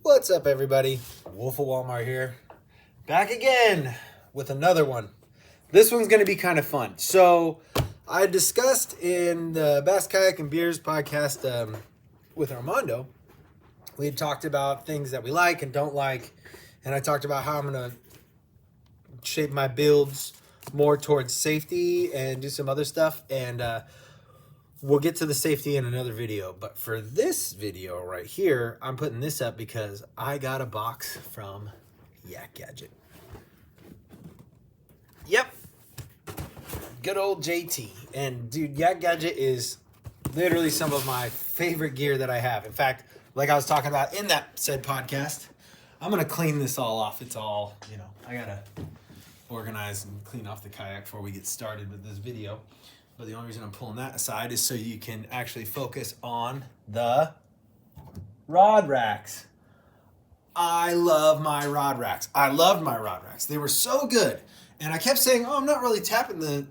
What's up, everybody? Wolf of Walmart here. Back again with another one. This one's going to be kind of fun. So, I discussed in the Bass Kayak and Beers podcast with Armando, we had talked about things that we like and don't like. And I talked about how I'm going to shape my builds more towards safety and do some other stuff. And we'll get to the safety in another video. But for this video right here, I'm putting this up because I got a box from Yak Gadget. Yep. Good old JT. And dude, Yak Gadget is literally some of my favorite gear that I have. In fact, like I was talking about in that said podcast, I'm going to clean this all off. It's all, I got to organize and clean off the kayak before we get started with this video. But the only reason I'm pulling that aside is so you can actually focus on the rod racks. I love my rod racks. I loved my rod racks. They were so good. And I kept saying, "Oh, I'm not really tapping the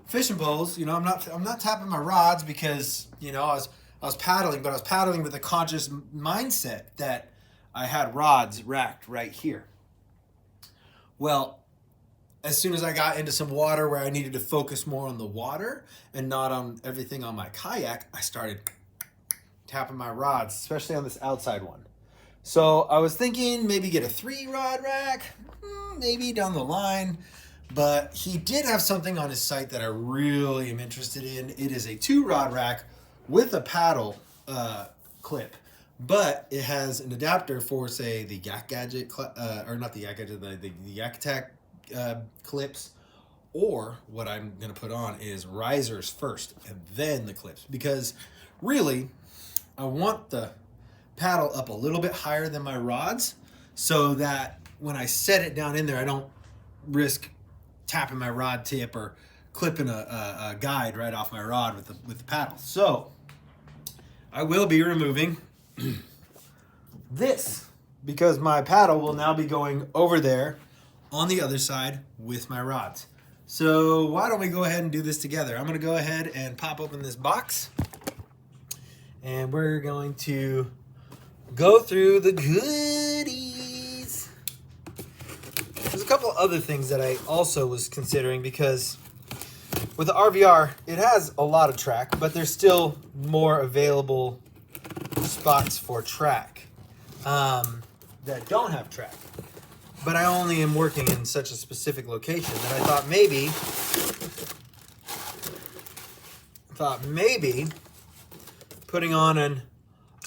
fishing poles. I'm not tapping my rods because I was paddling, but I was paddling with a conscious mindset that I had rods racked right here." Well, as soon as I got into some water where I needed to focus more on the water and not on everything on my kayak, I started tapping my rods, especially on this outside one. So I was thinking maybe get a 3-rod rack, maybe down the line. But he did have something on his site that I really am interested in. It is a 2-rod rack with a paddle clip. But it has an adapter for, say, the Yak Gadget, or not the Yak Gadget, the Yak Attack clips, or what I'm going to put on is risers first and then the clips, because really I want the paddle up a little bit higher than my rods so that when I set it down in there I don't risk tapping my rod tip or clipping a guide right off my rod with the paddle. So I will be removing this because my paddle will now be going over there on the other side with my rods. So why don't we go ahead and do this together? I'm going to go ahead and pop open this box and we're going to go through the goodies. There's a couple other things that I also was considering because with the RVR, it has a lot of track, but there's still more available spots for track that don't have track. But I only am working in such a specific location that I thought maybe putting on an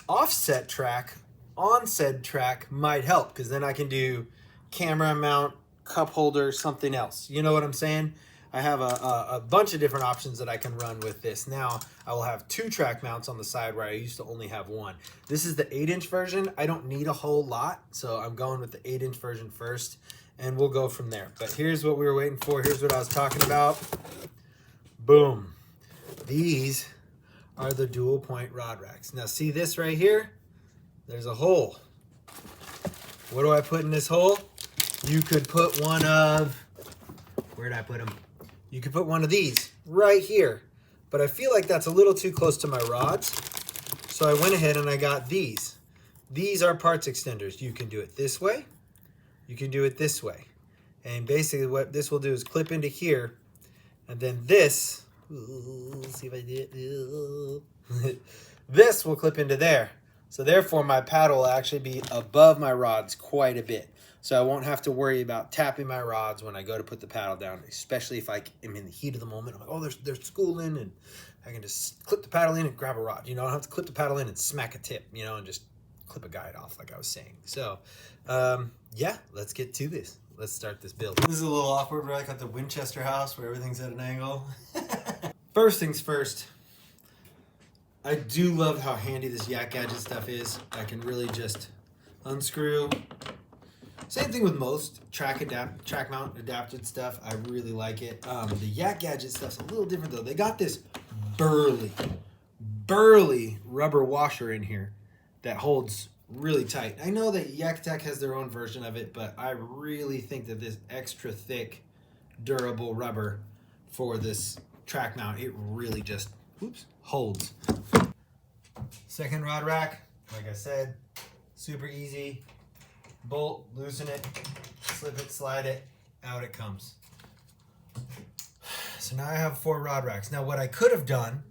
offset track on said track might help, because then I can do camera mount, cup holder, something else. You know what I'm saying? I have a bunch of different options that I can run with this. Now I will have 2 track mounts on the side where I used to only have 1. This is the 8-inch version. I don't need a whole lot, so I'm going with the 8-inch version first, and we'll go from there. But here's what we were waiting for. Here's what I was talking about. Boom. These are the dual point rod racks. Now see this right here? There's a hole. What do I put in this hole? You could put one of, where did I put them? You could put one of these right here, but I feel like that's a little too close to my rods. So I went ahead and I got these. These are parts extenders. You can do it this way. You can do it this way. And basically what this will do is clip into here. And then this, let's see if I did it. This will clip into there. So therefore my paddle will actually be above my rods quite a bit. So I won't have to worry about tapping my rods when I go to put the paddle down, especially if I am in the heat of the moment. I'm like, oh, they're schooling, and I can just clip the paddle in and grab a rod. I don't have to clip the paddle in and smack a tip, and just clip a guide off like I was saying. So, yeah, let's get to this. Let's start this build. This is a little awkward. We're like at the Winchester house where everything's at an angle. First things first, I do love how handy this Yak Gadget stuff is. I can really just unscrew. Same thing with most track mount adapted stuff. I really like it. The Yak Gadget stuff's a little different though. They got this burly rubber washer in here that holds really tight. I know that Yak Attack has their own version of it, but I really think that this extra thick, durable rubber for this track mount, it really just holds. Second rod rack, Like I said, super easy. Bolt, loosen it, slip it, slide it, out it comes. So now I have 4 rod racks. Now what I could have done,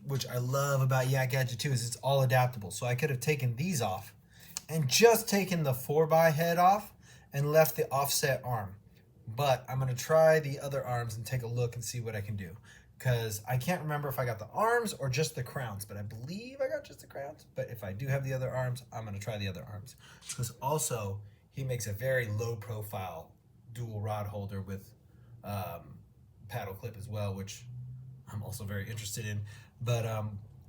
which I love about Yak Gadget 2, is it's all adaptable. So I could have taken these off and just taken the 4x head off and left the offset arm. But I'm gonna try the other arms and take a look and see what I can do. Because I can't remember if I got the arms or just the crowns, but I believe I got just the crowns. But if I do have the other arms, I'm gonna try the other arms. Because also, he makes a very low profile dual rod holder with paddle clip as well, which I'm also very interested in. But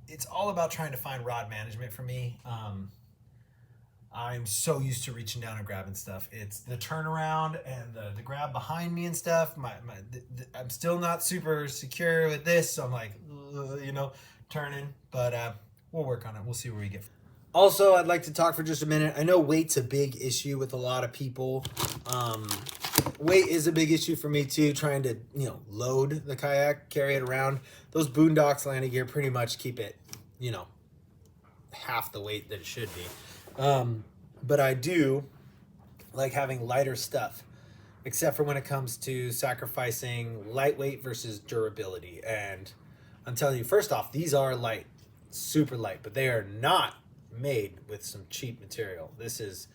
it's all about trying to find rod management for me. I'm so used to reaching down and grabbing stuff. It's the turnaround and the grab behind me and stuff. I'm still not super secure with this, so I'm like, turning. But we'll work on it. We'll see where we get. Also, I'd like to talk for just a minute. I know weight's a big issue with a lot of people. Weight is a big issue for me too, trying to, load the kayak, carry it around. Those Boondocks landing gear pretty much keep it, half the weight that it should be. But I do like having lighter stuff, except for when it comes to sacrificing lightweight versus durability. And I'm telling you, first off, these are light, super light, but they are not made with some cheap material. This is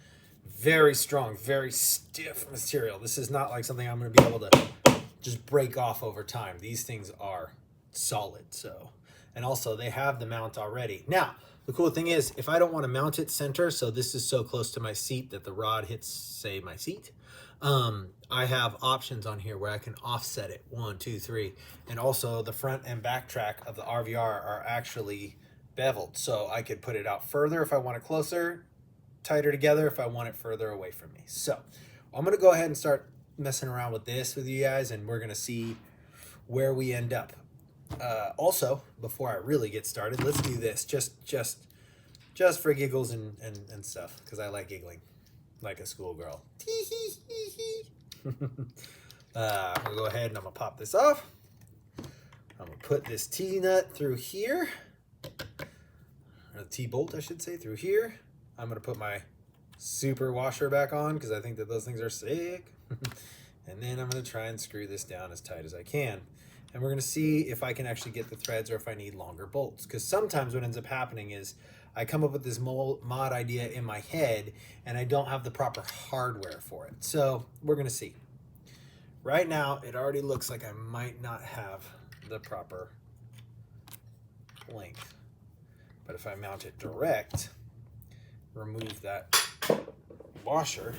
very strong, very stiff material. This is not like something I'm going to be able to just break off over time. These things are solid. So, and also they have the mount already. Now, the cool thing is, if I don't want to mount it center, so this is so close to my seat that the rod hits, say, my seat, I have options on here where I can offset it, 1, 2, 3. And also the front and back track of the RVR are actually beveled. So I could put it out further if I want it closer, tighter together if I want it further away from me. So I'm going to go ahead and start messing around with this with you guys, and we're going to see where we end up. Also, before I really get started, let's do this just for giggles and stuff, because I like giggling like a schoolgirl. I'll go ahead and I'm gonna pop this off. I'm gonna put this T-nut through here, or the T-bolt I should say, through here. I'm gonna put my super washer back on because I think that those things are sick. And then I'm gonna try and screw this down as tight as I can. And we're going to see if I can actually get the threads or if I need longer bolts. Because sometimes what ends up happening is I come up with this mod idea in my head and I don't have the proper hardware for it. So we're going to see. Right now, it already looks like I might not have the proper length. But if I mount it direct, remove that washer,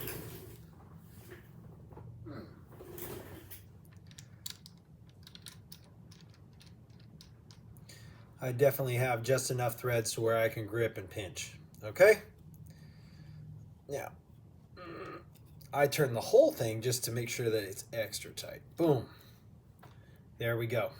I definitely have just enough threads to where I can grip and pinch. Okay? Now, I turn the whole thing just to make sure that it's extra tight. Boom. There we go.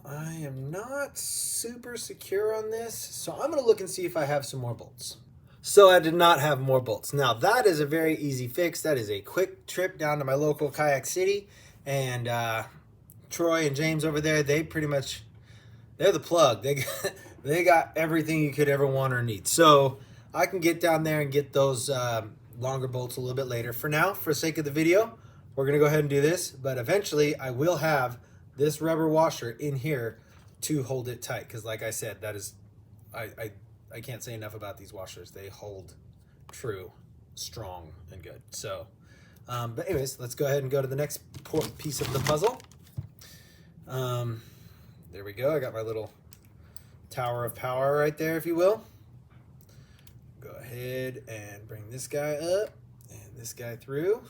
I am not super secure on this, so I'm going to look and see if I have some more bolts. So I did not have more bolts. Now, that is a very easy fix. That is a quick trip down to my local Kayak City, and Troy and James over there, they're the plug. They got everything you could ever want or need. So I can get down there and get those longer bolts a little bit later. For now, for the sake of the video, we're going to go ahead and do this. But eventually, I will have this rubber washer in here to hold it tight. Because like I said, that is, I can't say enough about these washers. They hold true, strong, and good. So, but anyways, let's go ahead and go to the next piece of the puzzle. There we go. I got my little tower of power right there, if you will. Go ahead and bring this guy up and this guy through.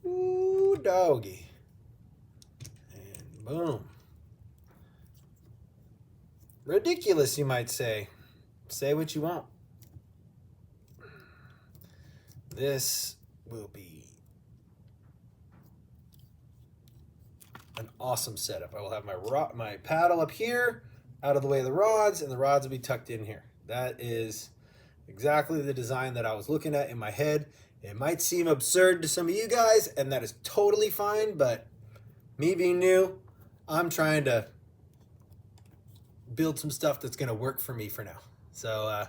Ooh, doggy. And boom. Ridiculous, you might say. Say what you want. This will be an awesome setup. I will have my paddle up here, out of the way of the rods, and the rods will be tucked in here. That is exactly the design that I was looking at in my head. It might seem absurd to some of you guys, and that is totally fine, but me being new, I'm trying to build some stuff that's gonna work for me for now. So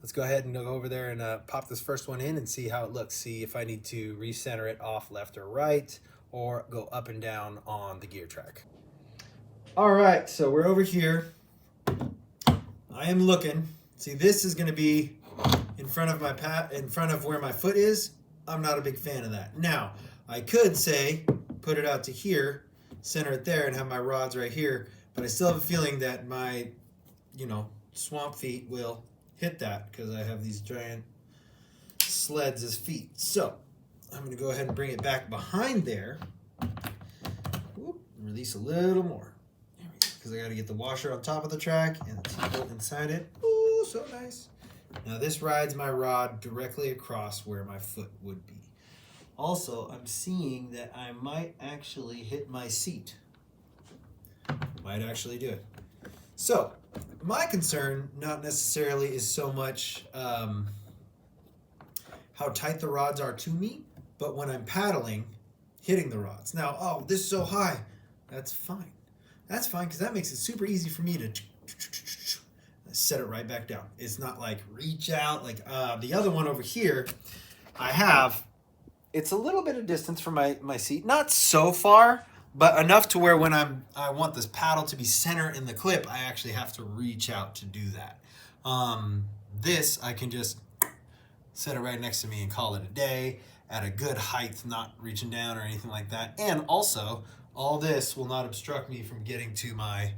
let's go ahead and go over there and pop this first one in and see how it looks. See if I need to recenter it off left or right, or go up and down on the gear track. All right, so we're over here. I am looking. See, this is gonna be in front of my in front of where my foot is. I'm not a big fan of that. Now, I could say, put it out to here, center it there, and have my rods right here, but I still have a feeling that my, swamp feet will hit that because I have these giant sleds as feet. So I'm going to go ahead and bring it back behind there. Whoop, release a little more. There we go. Because I got to get the washer on top of the track and the T-bolt inside it. Ooh, so nice. Now this rides my rod directly across where my foot would be. Also, I'm seeing that I might actually hit my seat. Might actually do it. So, my concern not necessarily is so much how tight the rods are to me, but when I'm paddling, hitting the rods. Now, oh, this is so high. That's fine. That's fine because that makes it super easy for me to set it right back down. It's not like reach out like the other one over here. It's a little bit of distance from my seat, not so far, but enough to where when I want this paddle to be center in the clip, I actually have to reach out to do that. This, I can just set it right next to me and call it a day at a good height, not reaching down or anything like that. And also, all this will not obstruct me from getting to my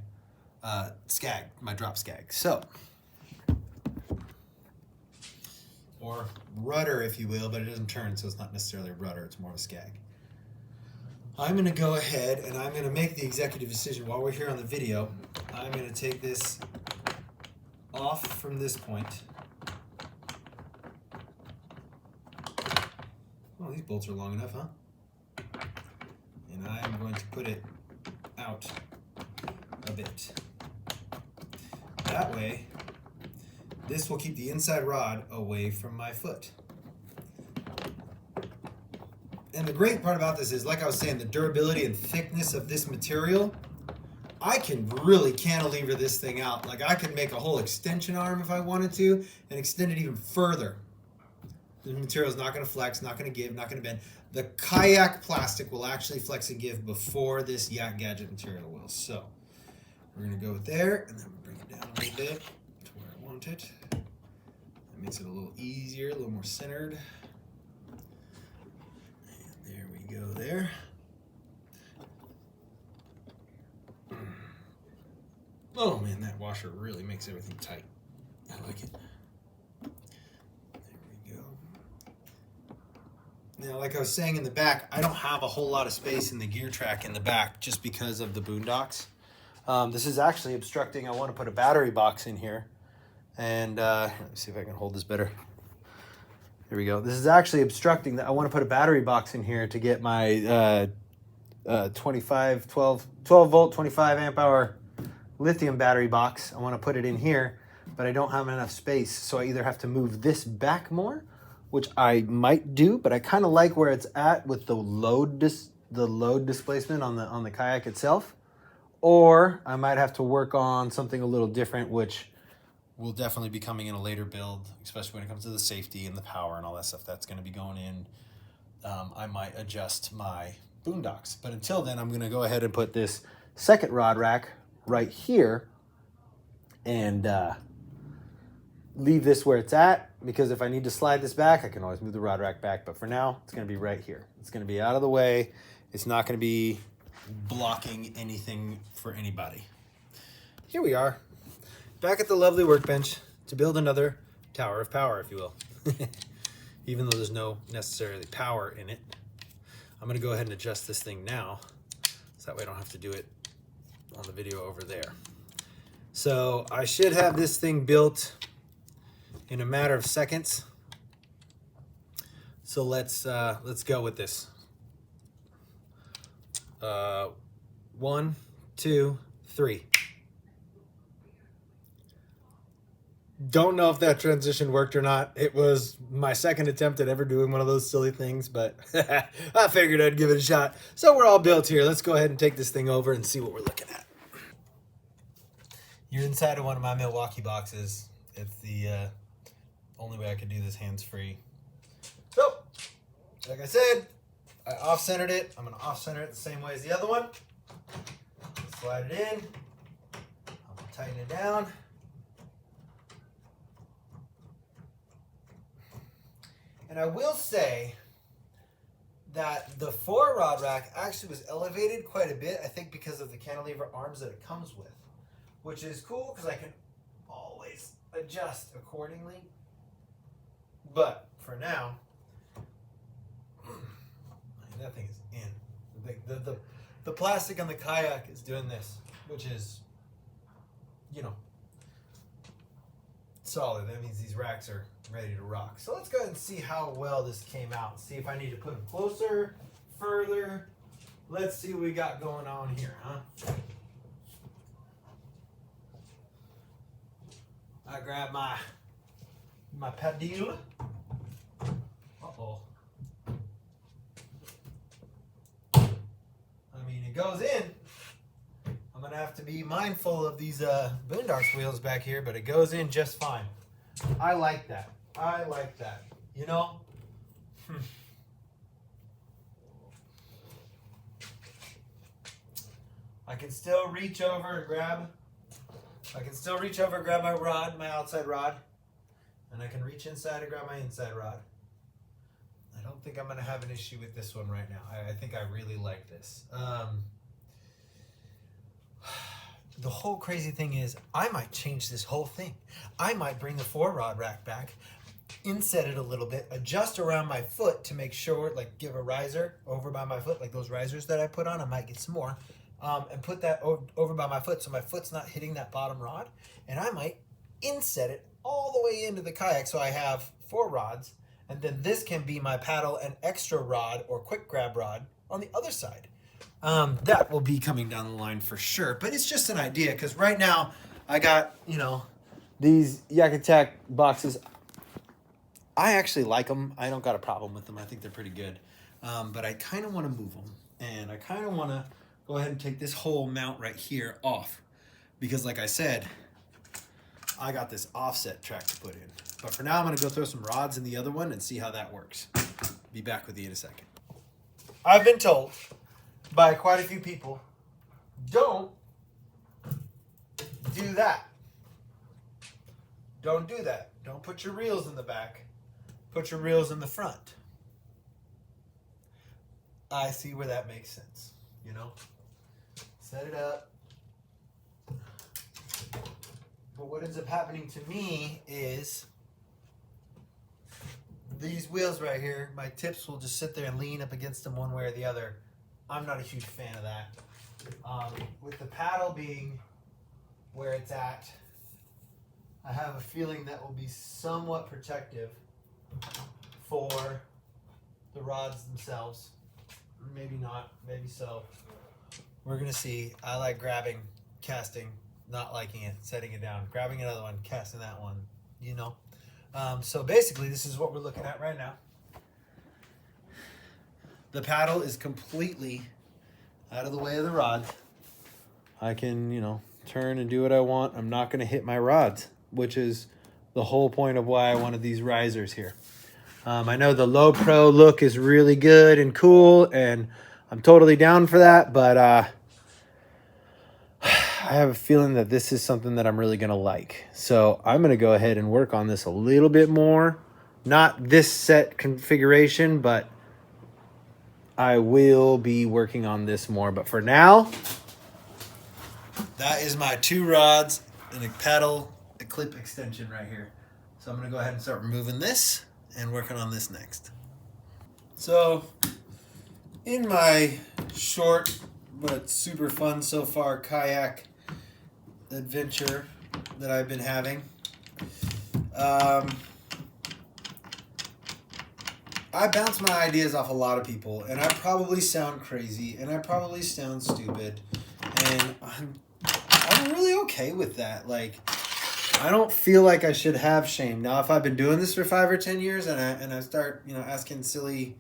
skag, my drop skag. So, or rudder, if you will, but it doesn't turn, so it's not necessarily a rudder, it's more of a skag. I'm going to go ahead and I'm going to make the executive decision while we're here on the video. I'm going to take this off from this point. Oh, these bolts are long enough, huh? And I'm going to put it out a bit. That way, this will keep the inside rod away from my foot. And the great part about this is, like I was saying, the durability and thickness of this material, I can really cantilever this thing out. Like I can make a whole extension arm if I wanted to and extend it even further. The material is not going to flex, not going to give, not going to bend. The Kayak plastic will actually flex and give before this Yak Gadget material will. So we're going to go with there and then bring it down a little bit to where I want it. That makes it a little easier, a little more centered. Go there. Oh man, that washer really makes everything tight. I like it. There we go. Now, like I was saying in the back, I don't have a whole lot of space in the gear track in the back just because of the boondocks. This is actually obstructing. I want to put a battery box in here. And let me see if I can hold this better. Here we go. This is actually obstructing that. I want to put a battery box in here to get my 12 volt, 25 amp hour lithium battery box. I want to put it in here, but I don't have enough space. So I either have to move this back more, which I might do, but I kind of like where it's at with the load displacement on the Kayak itself, or I might have to work on something a little different, which will definitely be coming in a later build, especially when it comes to the safety and the power and all that stuff that's going to be going in. I might adjust my boondocks. But until then, I'm going to go ahead and put this second rod rack right here and leave this where it's at, because if I need to slide this back, I can always move the rod rack back. But for now, it's going to be right here. It's going to be out of the way. It's not going to be blocking anything for anybody. Here we are. Back at the lovely workbench to build another tower of power, if you will. Even though there's no necessarily power in it. I'm going to go ahead and adjust this thing now, so that way I don't have to do it on the video over there. So I should have this thing built in a matter of seconds. So let's go with this. 1, 2, 3. Don't know if that transition worked or not. It was my second attempt at ever doing one of those silly things, but I figured I'd give it a shot. So we're all built here. Let's go ahead and take this thing over and see what we're looking at. You're inside of one of my Milwaukee boxes. It's the only way I could do this hands-free. So, like I said, I off-centered it. I'm going to off-center it the same way as the other one. Slide it in. I'll tighten it down. And I will say that the 4-rod rack actually was elevated quite a bit, I think because of the cantilever arms that it comes with, which is cool because I can always adjust accordingly. But for now, that thing is in. The plastic on the Kayak is doing this, which is, you know, solid. That means these racks are ready to rock. So let's go ahead and see how well this came out. See if I need to put them closer, further. Let's see what we got going on here, huh? I grab my paddle. Uh-oh. I mean, it goes in. I'm gonna have to be mindful of these Boondocks wheels back here, but it goes in just fine. I like that. I like that. You know? I can still reach over and grab. I can still reach over and grab my rod, my outside rod. And I can reach inside and grab my inside rod. I don't think I'm going to have an issue with this one right now. I think I really like this. The whole crazy thing is I might change this whole thing. I might bring the 4-rod rack back, inset it a little bit, adjust around my foot to make sure, like give a riser over by my foot, like those risers that I put on. I might get some more. And put that over by my foot so my foot's not hitting that bottom rod. And I might inset it all the way into the Kayak so I have 4 rods. And then this can be my paddle and extra rod or quick grab rod on the other side. That will be coming down the line for sure. But it's just an idea because right now I got, you know, these Yak Gadget boxes. I actually like them. I don't got a problem with them. I think they're pretty good. But I kind of want to move them. And I kind of want to go ahead and take this whole mount right here off. Because like I said, I got this offset track to put in. But for now, I'm going to go throw some rods in the other one and see how that works. Be back with you in a second. I've been told by quite a few people, don't do that. Don't do that. Don't put your reels in the back. Put your reels in the front. I see where that makes sense, you know? Set it up. But what ends up happening to me is these wheels right here, my tips will just sit there and lean up against them one way or the other. I'm not a huge fan of that. With the paddle being where it's at, I have a feeling that will be somewhat protective for the rods themselves. Maybe not, maybe so. We're gonna see. I like grabbing, casting, not liking it, setting it down, grabbing another one, casting that one, you know. So basically this is what we're looking at right now. The paddle is completely out of the way of the rods. I can, you know, turn and do what I want. I'm not gonna hit my rods, which is the whole point of why I wanted these risers here. I know the low pro look is really good and cool, and I'm totally down for that, but I have a feeling that this is something that I'm really going to like. So I'm going to go ahead and work on this a little bit more. Not this set configuration, but I will be working on this more. But for now, that is my 2 rods and a paddle, a clip extension right here. So I'm going to go ahead and start removing this and working on this next. So in my short but super fun so far kayak adventure that I've been having, I bounce my ideas off a lot of people, and I probably sound crazy and I probably sound stupid, and I'm really okay with that. Like, I don't feel like I should have shame. Now, if I've been doing this for 5 or 10 years and I start, you know, asking silly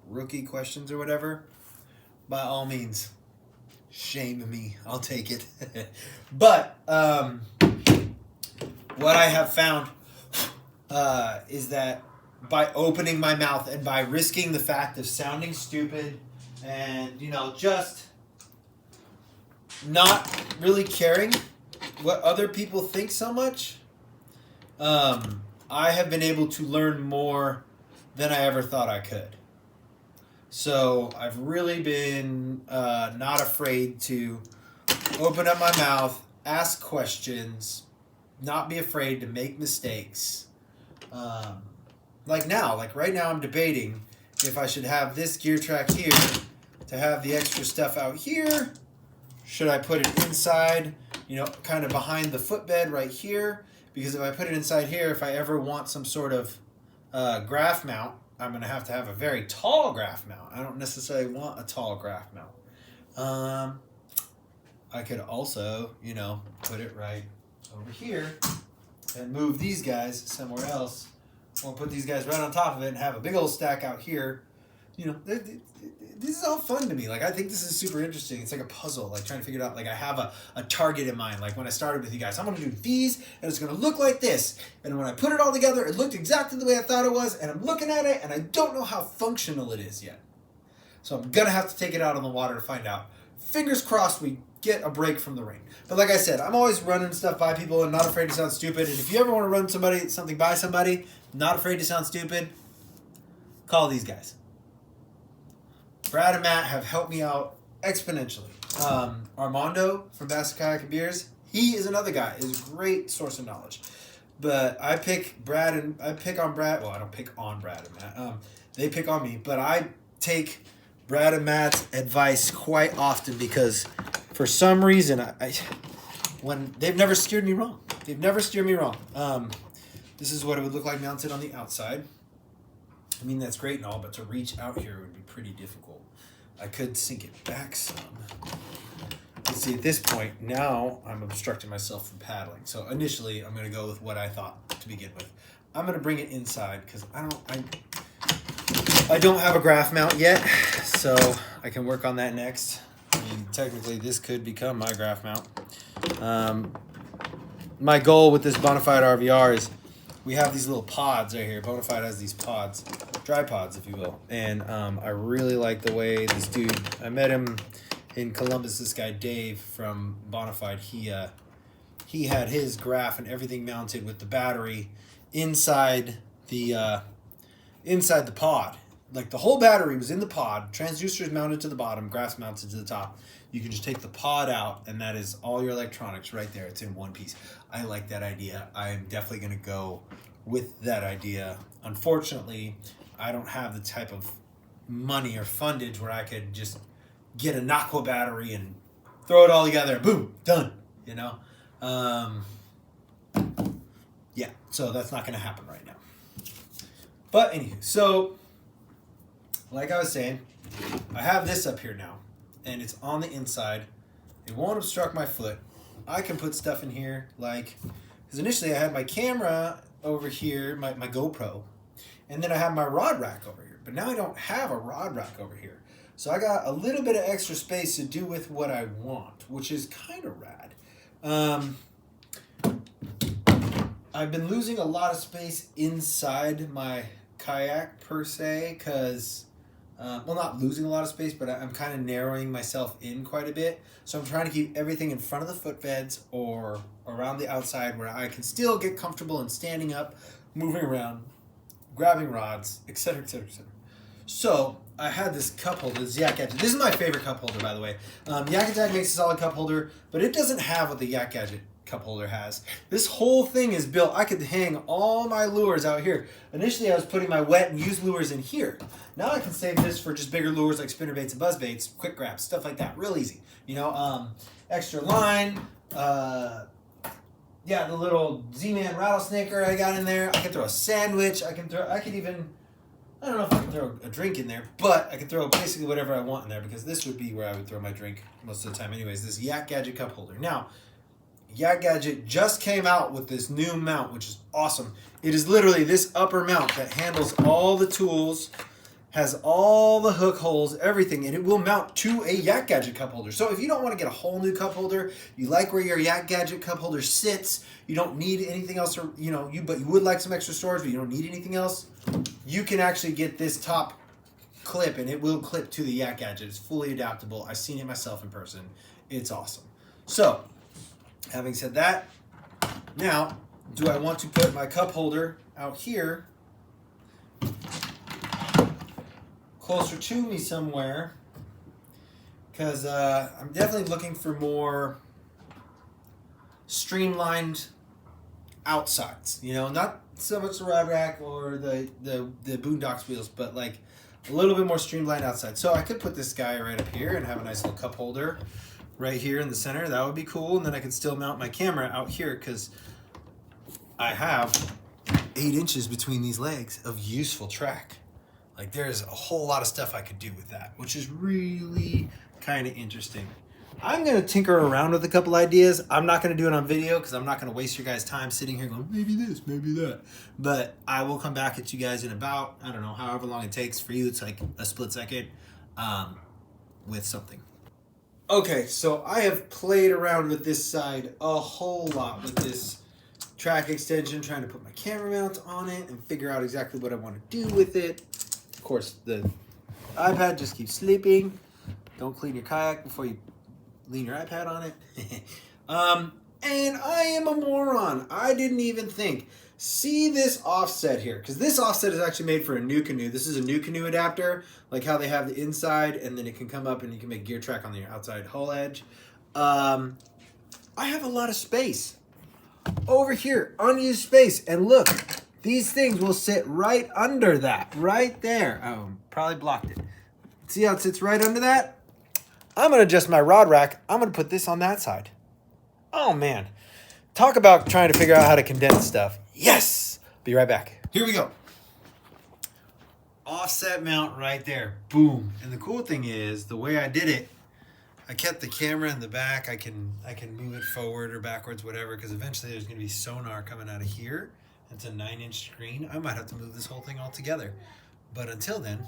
rookie questions or whatever, by all means, Shame me. I'll take it. But what I have found is that by opening my mouth and by risking the fact of sounding stupid and, just not really caring what other people think so much, I have been able to learn more than I ever thought I could. So I've really been not afraid to open up my mouth, ask questions, not be afraid to make mistakes. Right now I'm debating if I should have this gear track here to have the extra stuff out here. Should I put it inside, kind of behind the footbed right here? Because if I put it inside here, if I ever want some sort of graph mount, I'm going to have a very tall graph mount. I don't necessarily want a tall graph mount. I could also, put it right over here and move these guys somewhere else. Or put these guys right on top of it and have a big old stack out here. This is all fun to me. I think this is super interesting. It's like a puzzle, trying to figure it out. I have a target in mind. When I started with you guys, I'm going to do these, and it's going to look like this. And when I put it all together, it looked exactly the way I thought it was, and I'm looking at it, and I don't know how functional it is yet. So I'm going to have to take it out on the water to find out. Fingers crossed we get a break from the rain. But like I said, I'm always running stuff by people and not afraid to sound stupid. And if you ever want to run something by somebody, not afraid to sound stupid, call these guys. Brad and Matt have helped me out exponentially. Armando from Basket Kayak and Beers, he is another guy. Is a great source of knowledge. But I pick on Brad. Well, I don't pick on Brad and Matt. They pick on me. But I take Brad and Matt's advice quite often because for some reason, when they've never steered me wrong. They've never steered me wrong. This is what it would look like mounted on the outside. I mean, that's great and all, but to reach out here would be pretty difficult. I could sink it back some. You see, at this point, now I'm obstructing myself from paddling. So initially, I'm going to go with what I thought to begin with. I'm going to bring it inside because I don't have a graph mount yet, so I can work on that next. I mean, technically, this could become my graph mount. My goal with this Bonafide RVR is we have these little pods right here. Bonafide has these pods, dry pods, if you will. And I really like the way this dude, I met him in Columbus, this guy Dave from Bonafide. He had his graph and everything mounted with the battery inside the pod. The whole battery was in the pod, transducers mounted to the bottom, graphs mounted to the top. You can just take the pod out, and that is all your electronics right there. It's in one piece. I like that idea. I'm definitely going to go with that idea. Unfortunately, I don't have the type of money or fundage where I could just get a Naqua battery and throw it all together. Boom, done. Yeah, so that's not going to happen right now. But anywho, so like I was saying, I have this up here now. And it's on the inside. It won't obstruct my foot. I can put stuff in here because initially I had my camera over here, my GoPro, and then I have my rod rack over here. But now I don't have a rod rack over here. So I got a little bit of extra space to do with what I want, which is kind of rad. I've been losing a lot of space inside my kayak per se because... not losing a lot of space, but I'm kind of narrowing myself in quite a bit. So I'm trying to keep everything in front of the footbeds or around the outside where I can still get comfortable in standing up, moving around, grabbing rods, etc., etc., etc. So I had this cup holder, this Yak Gadget. This is my favorite cup holder, by the way. Yak Gadget makes a solid cup holder, but it doesn't have what the Yak Gadget cup holder has. This whole thing is built. I could hang all my lures out here. Initially, I was putting my wet and used lures in here. Now I can save this for just bigger lures like spinner baits and buzz baits, quick grabs, stuff like that. Real easy. Extra line. The little Z-Man rattlesnaker I got in there. I can throw a sandwich. I don't know if I can throw a drink in there, but I can throw basically whatever I want in there because this would be where I would throw my drink most of the time anyways. This Yak Gadget cup holder. Now, Yak Gadget just came out with this new mount, which is awesome. It is literally this upper mount that handles all the tools, has all the hook holes, everything, and it will mount to a Yak Gadget cup holder. So if you don't want to get a whole new cup holder, you like where your Yak Gadget cup holder sits, you don't need anything else, or but you would like some extra storage, but you don't need anything else, you can actually get this top clip, and it will clip to the Yak Gadget. It's fully adaptable. I've seen it myself in person. It's awesome. So, having said that, now, do I want to put my cup holder out here closer to me somewhere? Because I'm definitely looking for more streamlined outsides. Not so much the rod rack or the Boondocks wheels, but like a little bit more streamlined outside. So I could put this guy right up here and have a nice little cup holder right here in the center. That would be cool. And then I could still mount my camera out here because I have 8 inches between these legs of useful track. Like there's a whole lot of stuff I could do with that, which is really kind of interesting. I'm going to tinker around with a couple ideas. I'm not going to do it on video because I'm not going to waste your guys' time sitting here going, maybe this, maybe that. But I will come back at you guys in about, I don't know, however long it takes. For you, it's like a split second with something. Okay, so I have played around with this side a whole lot with this track extension, trying to put my camera mount on it and figure out exactly what I want to do with it. Of course, the iPad just keeps sleeping. Don't clean your kayak before you lean your iPad on it. And I am a moron. I didn't even think. See this offset here, because this offset is actually made for a new canoe. This is a new canoe adapter, like how they have the inside, and then it can come up and you can make gear track on the outside hull edge. I have a lot of space over here, unused space, and look, these things will sit right under that, right there. Oh, probably blocked it. See how it sits right under that? I'm going to adjust my rod rack. I'm going to put this on that side. Oh, man. Talk about trying to figure out how to condense stuff. Yes! Be right back. Here we go. Offset mount right there. Boom. And the cool thing is, the way I did it, I kept the camera in the back. I can move it forward or backwards, whatever, because eventually there's going to be sonar coming out of here. It's a 9-inch screen. I might have to move this whole thing all together. But until then,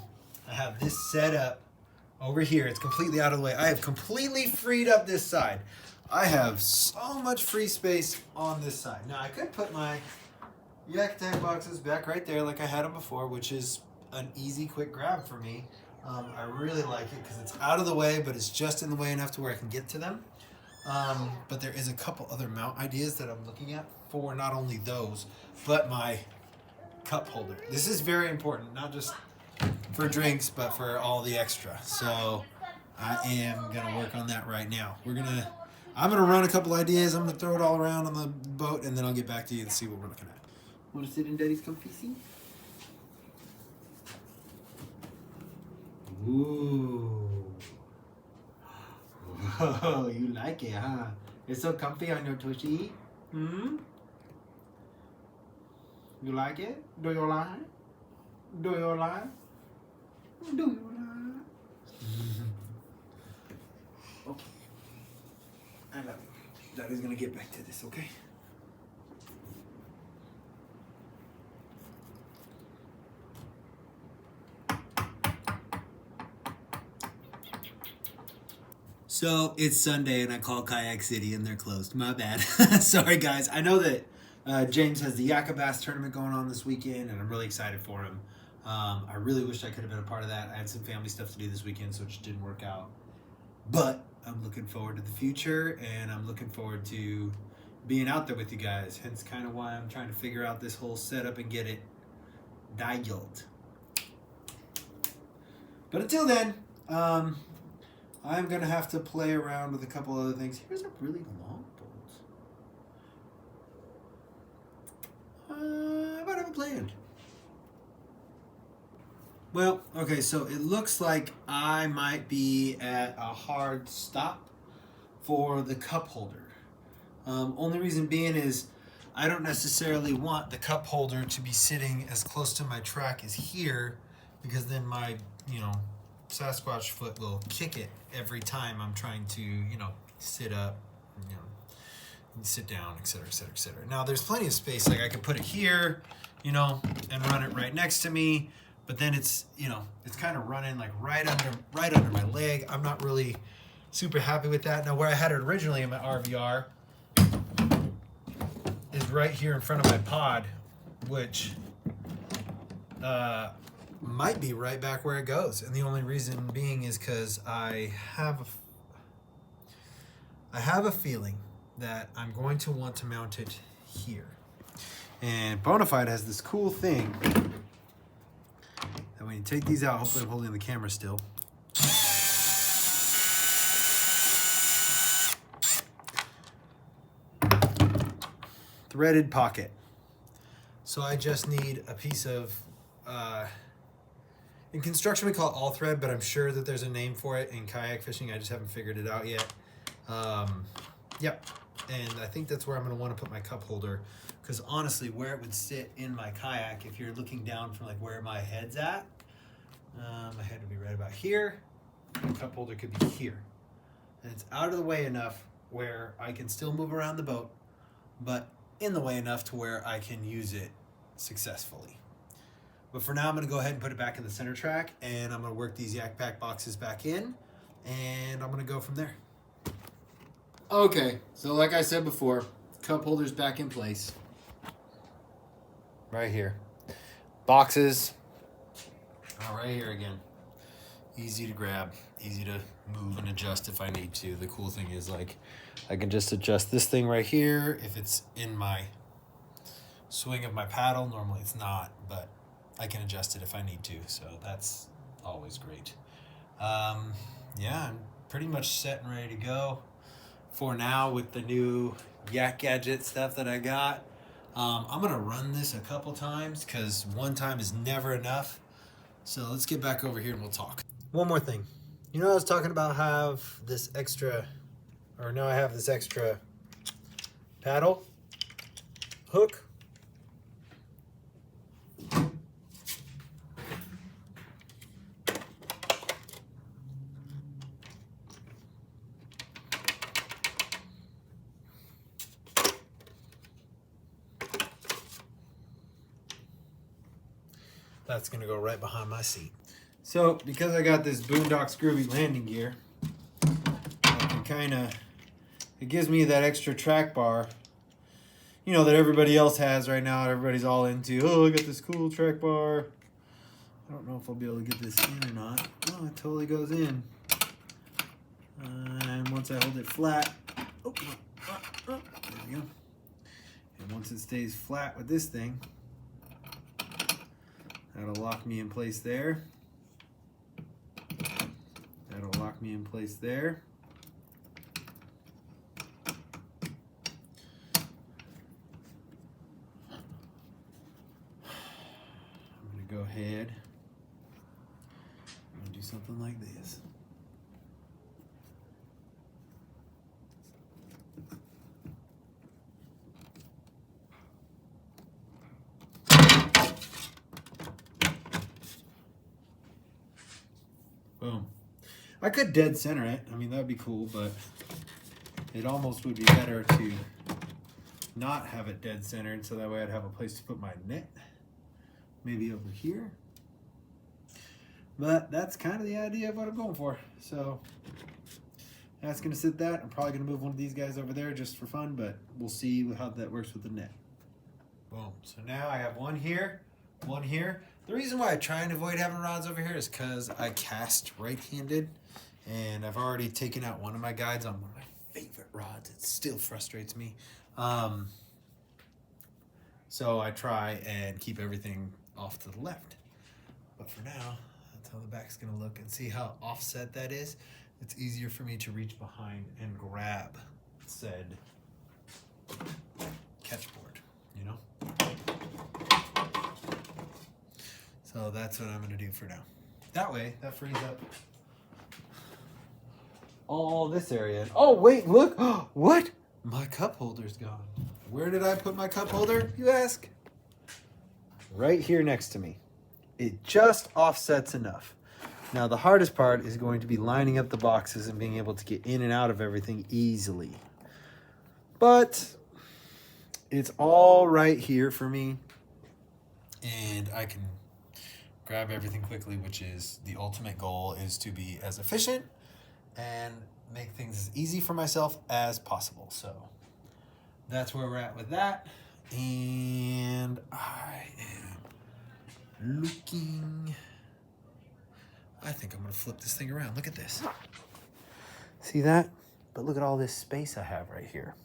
I have this set up over here. It's completely out of the way. I have completely freed up this side. I have so much free space on this side. Now, I could put my Yak tag boxes back right there like I had them before, which is an easy, quick grab for me. I really like it because it's out of the way, but it's just in the way enough to where I can get to them. But there is a couple other mount ideas that I'm looking at for not only those, but my cup holder. This is very important, not just for drinks, but for all the extra. So I am going to work on that right now. I'm going to run a couple ideas. I'm going to throw it all around on the boat, and then I'll get back to you and see what we're looking at. Want to sit in Daddy's comfy seat? Ooh. Whoa, you like it, huh? It's so comfy on your tushy. Hmm? You like it? Do you like? Do you like? Do you like? Okay. I love you. Daddy's gonna get back to this, okay? So it's Sunday and I call Kayak City and they're closed. My bad. Sorry guys. I know that James has the Yak Bass tournament going on this weekend and I'm really excited for him. I really wish I could have been a part of that. I had some family stuff to do this weekend, so it just didn't work out. But I'm looking forward to the future and I'm looking forward to being out there with you guys. Hence kind of why I'm trying to figure out this whole setup and get it dialed. But until then, I'm going to have to play around with a couple other things. Here's a really long bolt. I might have a plan. Well, okay, so it looks like I might be at a hard stop for the cup holder. Only reason being is I don't necessarily want the cup holder to be sitting as close to my track as here, because then my, Sasquatch foot will kick it every time I'm trying to, sit up, sit down, et cetera, et cetera, et cetera. Now, there's plenty of space. Like I could put it here, and run it right next to me. but then it's, you know, it's kind of running like right under my leg. I'm not really super happy with that. Now, where I had it originally in my RVR is right here in front of my pod, which might be right back where it goes. And the only reason being is because I have a feeling that I'm going to want to mount it here. And Bonafide has this cool thing that when you take these out, hopefully I'm holding the camera still. Threaded pocket. So I just need a piece of, in construction we call it all thread, but I'm sure that there's a name for it in kayak fishing. I just haven't figured it out yet. Yep. And I think that's where I'm going to want to put my cup holder, because honestly, where it would sit in my kayak, if you're looking down from like where my head's at, my head would be right about here. The cup holder could be here. And it's out of the way enough where I can still move around the boat, but in the way enough to where I can use it successfully. But for now, I'm going to go ahead and put it back in the center track, and I'm going to work these Yak Pack boxes back in, and I'm going to go from there. Okay, so like I said before, cup holder's back in place. Right here. Boxes are right here again. Easy to grab, easy to move and adjust if I need to. The cool thing is, like, I can just adjust this thing right here if it's in my swing of my paddle. Normally it's not, but I can adjust it if I need to, so that's always great. Yeah, I'm pretty much set and ready to go for now with the new Yak Gadget stuff that I got. I'm gonna run this a couple times because one time is never enough. So let's get back over here and we'll talk. One more thing. You know, I was talking about I have this extra paddle hook. That's gonna go right behind my seat. So because I got this Boondock Scrooby landing gear, I can it gives me that extra track bar, you know, that everybody else has right now. Everybody's all into, oh, I got this cool track bar. I don't know if I'll be able to get this in or not. Oh, it totally goes in. And once I hold it flat, there we go. And once it stays flat with this thing, that'll lock me in place there. That'll lock me in place there. I'm gonna go ahead and do something like this. Boom. I could dead center it. I mean, that'd be cool, but it almost would be better to not have it dead centered, so that way I'd have a place to put my net. Maybe over here. But that's kind of the idea of what I'm going for. So that's going to sit that. I'm probably going to move one of these guys over there just for fun, but we'll see how that works with the net. Boom. So now I have one here, one here. The reason why I try and avoid having rods over here is because I cast right-handed, and I've already taken out one of my guides on one of my favorite rods. It still frustrates me. So I try and keep everything off to the left. But for now, that's how the back's going to look. And see how offset that is? It's easier for me to reach behind and grab said catchboard, you know? So that's what I'm going to do for now. That way, that frees up all this area. Oh, wait, look. What? My cup holder's gone. Where did I put my cup holder, you ask? Right here next to me. It just offsets enough. Now, the hardest part is going to be lining up the boxes and being able to get in and out of everything easily. But it's all right here for me. And I can grab everything quickly, which is the ultimate goal, is to be as efficient and make things as easy for myself as possible. So that's where we're at with that. And I am looking, I think I'm gonna flip this thing around. Look at this. See that? But look at all this space I have right here.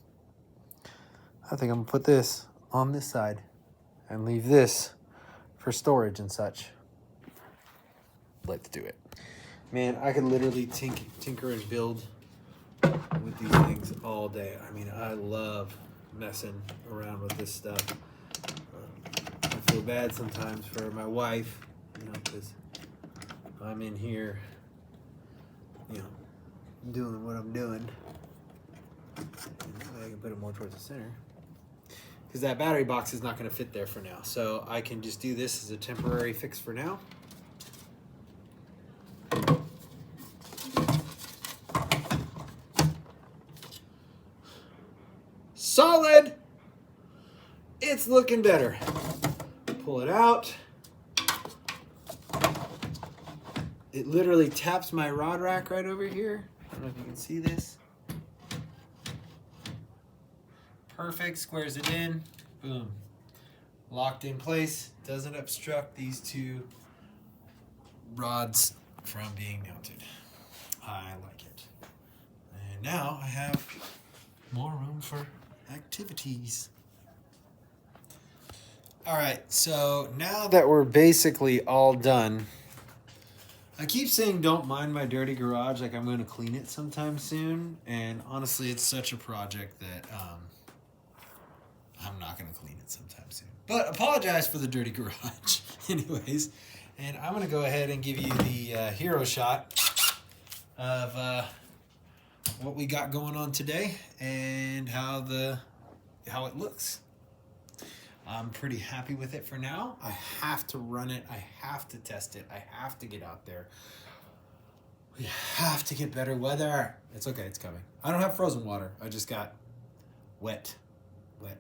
I think I'm gonna put this on this side and leave this for storage and such. Let's do it. Man, I could literally tinker and build with these things all day. I mean, I love messing around with this stuff. I feel bad sometimes for my wife, you know, because I'm in here, you know, doing what I'm doing. I can put it more towards the center, because that battery box is not going to fit there for now. So I can just do this as a temporary fix for now. Solid! It's looking better. Pull it out. It literally taps my rod rack right over here. I don't know if you can see this. Perfect, squares it in, boom. Locked in place, doesn't obstruct these two rods from being mounted. I like it. And now I have more room for activities. All right, so now that we're basically all done, I keep saying don't mind my dirty garage, like I'm going to clean it sometime soon, and honestly it's such a project that I'm not going to clean it sometime soon. But apologize for the dirty garage anyways, and I'm going to go ahead and give you the hero shot of what we got going on today and how it looks. I'm pretty happy with it for now. I have to run it. I have to test it. I have to get out there. We have to get better weather. It's okay. It's coming. I don't have frozen water. I just got wet water.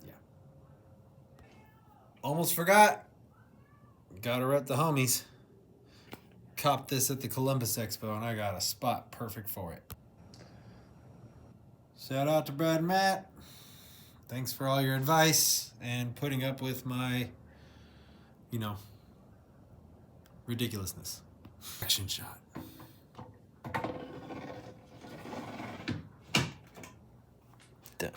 Yeah. Almost forgot. Gotta rep the homies. Copped this at the Columbus Expo, and I got a spot perfect for it. Shout out to Brad and Matt. Thanks for all your advice and putting up with my, you know, ridiculousness. Action shot. Done.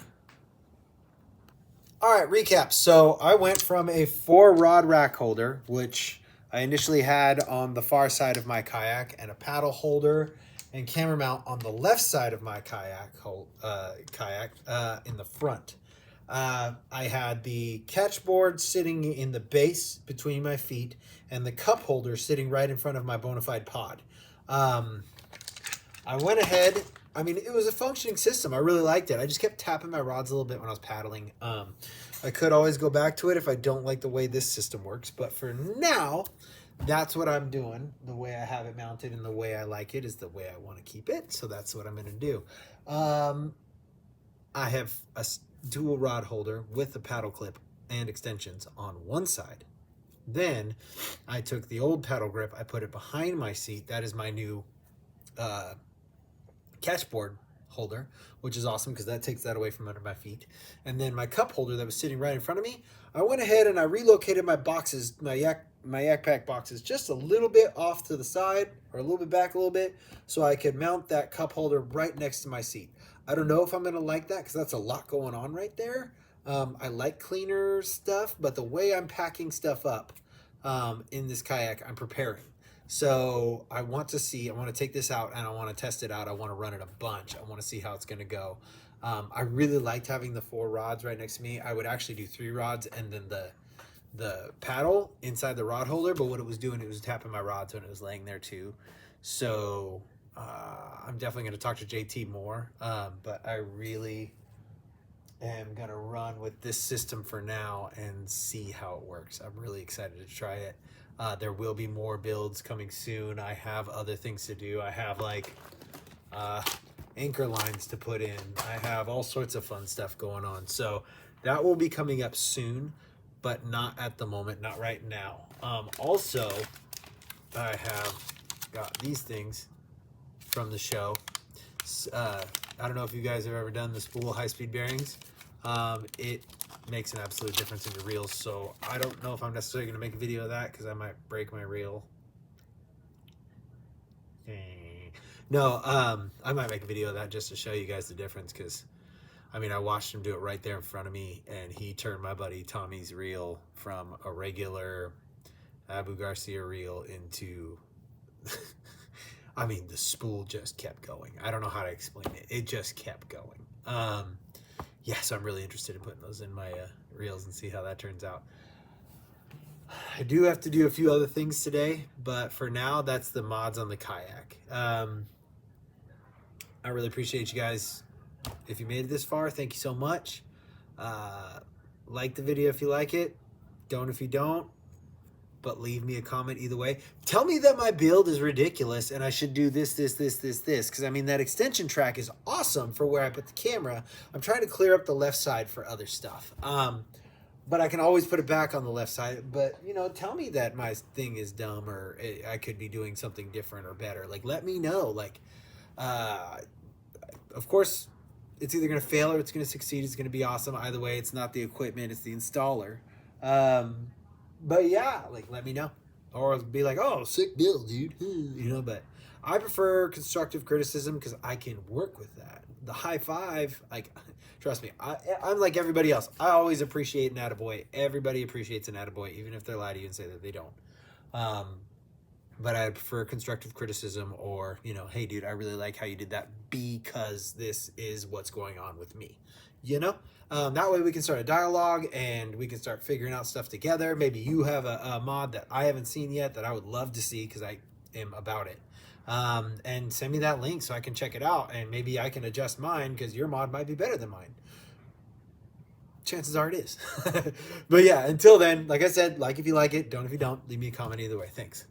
All right, recap. So I went from a 4-rod rack holder, which I initially had on the far side of my kayak, and a paddle holder and camera mount on the left side of my kayak in the front. I had the catch board sitting in the base between my feet and the cup holder sitting right in front of my Bonafide pod. I went ahead. I mean, it was a functioning system. I really liked it. I just kept tapping my rods a little bit when I was paddling. I could always go back to it if I don't like the way this system works. But for now, that's what I'm doing. The way I have it mounted and the way I like it is the way I want to keep it. So that's what I'm going to do. I have a dual rod holder with a paddle clip and extensions on one side. Then I took the old paddle grip. I put it behind my seat. That is my new catchboard holder, which is awesome because that takes that away from under my feet. And then my cup holder that was sitting right in front of me, I went ahead and I relocated my boxes, my Yak Pack boxes, just a little bit off to the side or a little bit back a little bit so I could mount that cup holder right next to my seat. I don't know if I'm going to like that because that's a lot going on right there. I like cleaner stuff, but the way I'm packing stuff up in this kayak, I'm preparing. So I want to take this out and I want to test it out. I want to run it a bunch. I want to see how it's going to go. I really liked having the 4 rods right next to me. I would actually do 3 rods and then the paddle inside the rod holder, but what it was doing, it was tapping my rods when it was laying there too. So I'm definitely going to talk to JT more, but I really am going to run with this system for now and see how it works. I'm really excited to try it. There will be more builds coming soon. I have other things to do. I have like anchor lines to put in. I have all sorts of fun stuff going on. So that will be coming up soon. but not at the moment, not right now. Also, I have got these things from the show. I don't know if you guys have ever done the spool high-speed bearings. It makes an absolute difference in your reels, so I don't know if I'm necessarily going to make a video of that because I might break my reel. No, I might make a video of that just to show you guys the difference, because I mean, I watched him do it right there in front of me, and he turned my buddy Tommy's reel from a regular Abu Garcia reel into I mean, the spool just kept going. I don't know how to explain it. It just kept going. Yeah, so I'm really interested in putting those in my reels and see how that turns out. I do have to do a few other things today, but for now, that's the mods on the Kayak. I really appreciate you guys. If you made it this far, thank you so much. Like the video if you like it. Don't if you don't. But leave me a comment either way. Tell me that my build is ridiculous and I should do this. Because, I mean, that extension track is awesome for where I put the camera. I'm trying to clear up the left side for other stuff. But I can always put it back on the left side. But, you know, tell me that my thing is dumb or I could be doing something different or better. Like, let me know. Like, of course, it's either going to fail or it's going to succeed. It's going to be awesome. Either way, it's not the equipment. It's the installer. But yeah, like, let me know. Or be like, oh, sick build, dude. You know, but I prefer constructive criticism because I can work with that. The high five, like, trust me, I'm like everybody else. I always appreciate an attaboy. Everybody appreciates an attaboy, even if they're lie to you and say that they don't. But I prefer constructive criticism or, you know, hey, dude, I really like how you did that because this is what's going on with me. You know, that way we can start a dialogue and we can start figuring out stuff together. Maybe you have a mod that I haven't seen yet that I would love to see because I am about it. And send me that link so I can check it out and maybe I can adjust mine because your mod might be better than mine. Chances are it is. But yeah, until then, like I said, like if you like it, don't if you don't. Leave me a comment either way. Thanks.